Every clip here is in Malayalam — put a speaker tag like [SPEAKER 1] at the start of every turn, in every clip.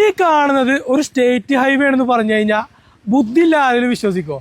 [SPEAKER 1] ഈ കാണുന്നത് ഒരു സ്റ്റേറ്റ് ഹൈവേ ആണെന്ന് പറഞ്ഞു കഴിഞ്ഞാൽ ബുദ്ധിയില്ല ആരെങ്കിലും വിശ്വസിക്കോ?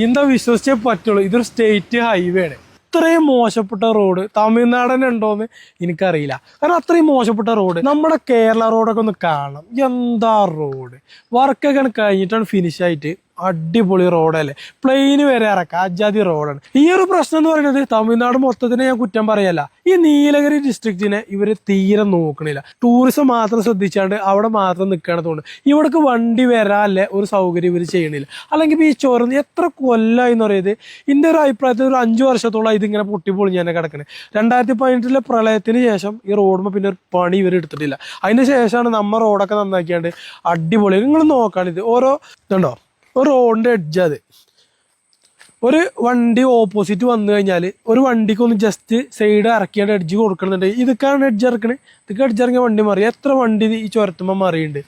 [SPEAKER 1] എന്താ വിശ്വസിച്ചേ പറ്റുള്ളൂ. ഇതൊരു സ്റ്റേറ്റ് ഹൈവേ ആണ്. ഇത്രയും മോശപ്പെട്ട റോഡ് തമിഴ്നാടൻ ഉണ്ടോന്ന് എനിക്കറിയില്ല. കാരണം അത്രയും മോശപ്പെട്ട റോഡ്. നമ്മുടെ കേരള റോഡൊക്കെ ഒന്ന് കാണണം. എന്താ റോഡ് വർക്കൊക്കെ കഴിഞ്ഞിട്ടാണ് ഫിനിഷ് ആയിട്ട് അടിപൊളി റോഡല്ലേ. പ്ലെയിന് വരെ ഇറക്കാം, അജാതി റോഡാണ്. ഈ ഒരു പ്രശ്നം എന്ന് പറയുന്നത് തമിഴ്നാട് മൊത്തത്തിനെ ഞാൻ കുറ്റം പറയല്ല, ഈ നീലഗിരി ഡിസ്ട്രിക്റ്റിനെ ഇവര് തീരെ നോക്കണില്ല. ടൂറിസം മാത്രം ശ്രദ്ധിച്ചാണ്ട് അവിടെ മാത്രം നിൽക്കുകയാണ് തോന്നുന്നത്. ഇവിടേക്ക് വണ്ടി വരാല്ലേ ഒരു സൗകര്യം ഇവർ ചെയ്യണില്ല. അല്ലെങ്കിൽ ഈ ചൊറന്ന് എത്ര കൊല്ലമായി എന്ന് പറയുന്നത് എൻ്റെ ഒരു അഭിപ്രായത്തിൽ ഒരു 5 വർഷത്തോളം ഇതിങ്ങനെ പൊട്ടിപ്പൊളിഞ്ഞ് തന്നെ കിടക്കുന്നത്. 2018 പ്രളയത്തിന് ശേഷം ഈ റോഡുമ്പോൾ പിന്നെ ഒരു പണി ഇവർ എടുത്തിട്ടില്ല. അതിന് ശേഷമാണ് നമ്മൾ റോഡൊക്കെ നന്നാക്കിയാണ്ട് അടിപൊളി. നിങ്ങൾ നോക്കാണിത് ഓരോ ഇതുണ്ടോ, ഒരു റോഡിൻ്റെ എഡ്ജ്. അത് ഒരു വണ്ടി ഓപ്പോസിറ്റ് വന്നു കഴിഞ്ഞാൽ ഒരു വണ്ടിക്ക് ഒന്ന് ജസ്റ്റ് സൈഡ് ഇറക്കിയാണ്ട് എഡ്ജ് കൊടുക്കണമെന്നുണ്ടെങ്കിൽ ഇതൊക്കെയാണ് എഡ്ജ് ഇറക്കണത്. ഇതൊക്കെ എഡ്ജ് ഇറങ്ങിയ വണ്ടി മാറി. എത്ര വണ്ടി ഈ ചുരത്തുമ്പോൾ മാറിയുണ്ട്.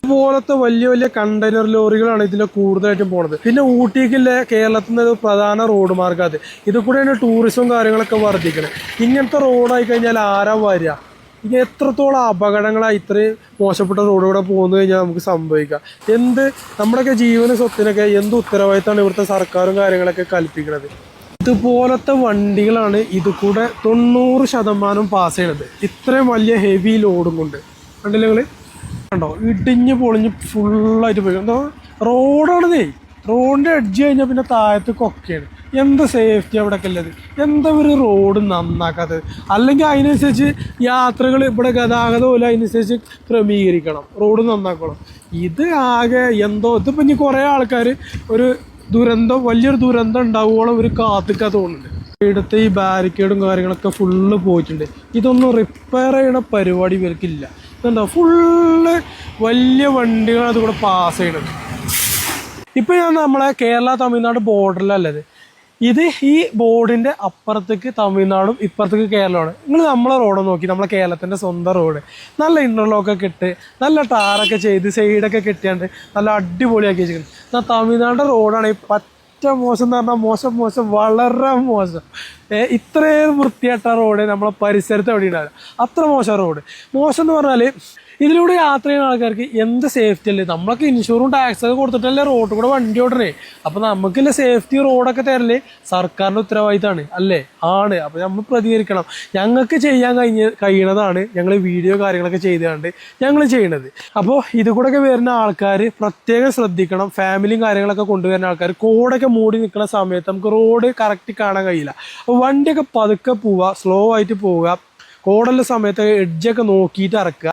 [SPEAKER 1] ഇതുപോലത്തെ വലിയ വലിയ കണ്ടെയ്നർ ലോറികളാണ് ഇതിൽ കൂടുതലായിട്ടും പോണത്. പിന്നെ ഊട്ടിക്കുള്ള കേരളത്തിൽ നിന്ന് പ്രധാന റോഡ് മാർഗ്ഗം അത്. ഇത് കൂടെയാണ് ടൂറിസവും കാര്യങ്ങളൊക്കെ വർദ്ധിക്കുന്നത്. ഇങ്ങനത്തെ റോഡായി കഴിഞ്ഞാൽ ആരാ വരിക? ഇനി എത്രത്തോളം അപകടങ്ങളായി ഇത്രയും മോശപ്പെട്ട റോഡിലൂടെ പോകുന്നു കഴിഞ്ഞാൽ നമുക്ക് സംഭവിക്കാം. നമ്മുടെയൊക്കെ ജീവന സ്വത്തിനൊക്കെ എന്ത് ഉത്തരവാദിത്തമാണ് ഇവിടുത്തെ സർക്കാരും കാര്യങ്ങളൊക്കെ കൽപ്പിക്കുന്നത്. ഇതുപോലത്തെ വണ്ടികളാണ് ഇത് കൂടെ 90% പാസ് ചെയ്യണത്. ഇത്രയും വലിയ ഹെവി ലോഡും കൊണ്ട് കണ്ടില്ല നിങ്ങൾ കണ്ടോ, ഇടിഞ്ഞ് പൊളിഞ്ഞ് ഫുള്ളായിട്ട് പോയി. എന്തോ റോഡാണിതേ. റോഡിൻ്റെ എഡ്ജ് കഴിഞ്ഞാൽ പിന്നെ താഴത്ത് കൊക്കയാണ്. എന്ത് സേഫ്റ്റി അവിടെയൊക്കെ ഉള്ളത്? എന്താ ഒരു റോഡ് നന്നാക്കാത്തത്? അല്ലെങ്കിൽ അതിനനുസരിച്ച് യാത്രകൾ ഇവിടെ ഗതാഗതം പോലെ അതിനനുസരിച്ച് ക്രമീകരിക്കണം, റോഡ് നന്നാക്കണം. ഇത് ആകെ എന്തോ. ഇതിപ്പോൾ ഇനി കുറേ ആൾക്കാർ ഒരു ദുരന്തം, വലിയൊരു ദുരന്തം ഉണ്ടാവുകയോളം ഒരു കാത്തിക്കാൻ തോന്നുന്നുണ്ട്. ഇവിടുത്തെ ഈ ബാരിക്കേഡും കാര്യങ്ങളൊക്കെ ഫുള്ള് പോയിട്ടുണ്ട്. ഇതൊന്നും റിപ്പയർ ചെയ്യണ പരിപാടി ഇവർക്കില്ല. ഇതെന്താ ഫുള്ള് വലിയ വണ്ടികൾ അതുകൂടെ പാസ് ചെയ്യണത്. ഇപ്പം ഞാൻ നമ്മളെ കേരള തമിഴ്നാട് ബോർഡറിലല്ലത്. ഇത് ഈ ബോർഡിൻ്റെ അപ്പുറത്തേക്ക് തമിഴ്നാടും ഇപ്പുറത്തേക്ക് കേരളമാണ്. നിങ്ങൾ നമ്മളെ റോഡ് നോക്കി, നമ്മളെ കേരളത്തിൻ്റെ സ്വന്തം റോഡ് നല്ല ഇൻ്റർലോക്കൊക്കെ ഇട്ട് നല്ല ടാറൊക്കെ ചെയ്ത് സൈഡൊക്കെ കെട്ടിയാണ്ട് നല്ല അടിപൊളിയാക്കി വെച്ചിരിക്കുന്നത്. എന്നാൽ തമിഴ്നാടിൻ്റെ റോഡാണ് ഈ പറ്റ മോശം എന്ന് പറഞ്ഞാൽ മോശം വളരെ മോശം. ഇത്രയും വൃത്തിയായിട്ട റോഡ് നമ്മളെ പരിസരത്ത് എവിടെ ഉണ്ടാവില്ല. അത്ര മോശം റോഡ്. മോശം എന്ന് പറഞ്ഞാൽ ഇതിലൂടെ യാത്ര ചെയ്യുന്ന ആൾക്കാർക്ക് എന്ത് സേഫ്റ്റി അല്ലേ? നമ്മളൊക്കെ ഇൻഷുറും ടാക്സൊക്കെ കൊടുത്തിട്ടല്ലേ റോഡ് കൂടെ വണ്ടി ഓടണേ. അപ്പോൾ നമുക്കില്ല സേഫ്റ്റി റോഡൊക്കെ തരല്ലേ സർക്കാരിൻ്റെ ഉത്തരവാദിത്തമാണ് അല്ലേ? ആണ്. അപ്പോൾ നമ്മൾ പ്രതികരിക്കണം. ഞങ്ങൾക്ക് ചെയ്യാൻ കഴിയണതാണ് ഞങ്ങൾ വീഡിയോ കാര്യങ്ങളൊക്കെ ചെയ്തുകൊണ്ട് ഞങ്ങൾ ചെയ്യണത്. അപ്പോൾ ഇത് കൂടെയൊക്കെ വരുന്ന ആൾക്കാർ പ്രത്യേകം ശ്രദ്ധിക്കണം. ഫാമിലിയും കാര്യങ്ങളൊക്കെ കൊണ്ടുവരുന്ന ആൾക്കാർ കോടൊക്കെ മൂടി നിൽക്കുന്ന സമയത്ത് നമുക്ക് റോഡ് കറക്റ്റ് കാണാൻ കഴിയില്ല. അപ്പോൾ വണ്ടിയൊക്കെ പതുക്കെ പോവുക, സ്ലോ ആയിട്ട് പോവുക. കോടുള്ള സമയത്ത് എഡ്ജൊക്കെ നോക്കിയിട്ട് ഇറക്കുക.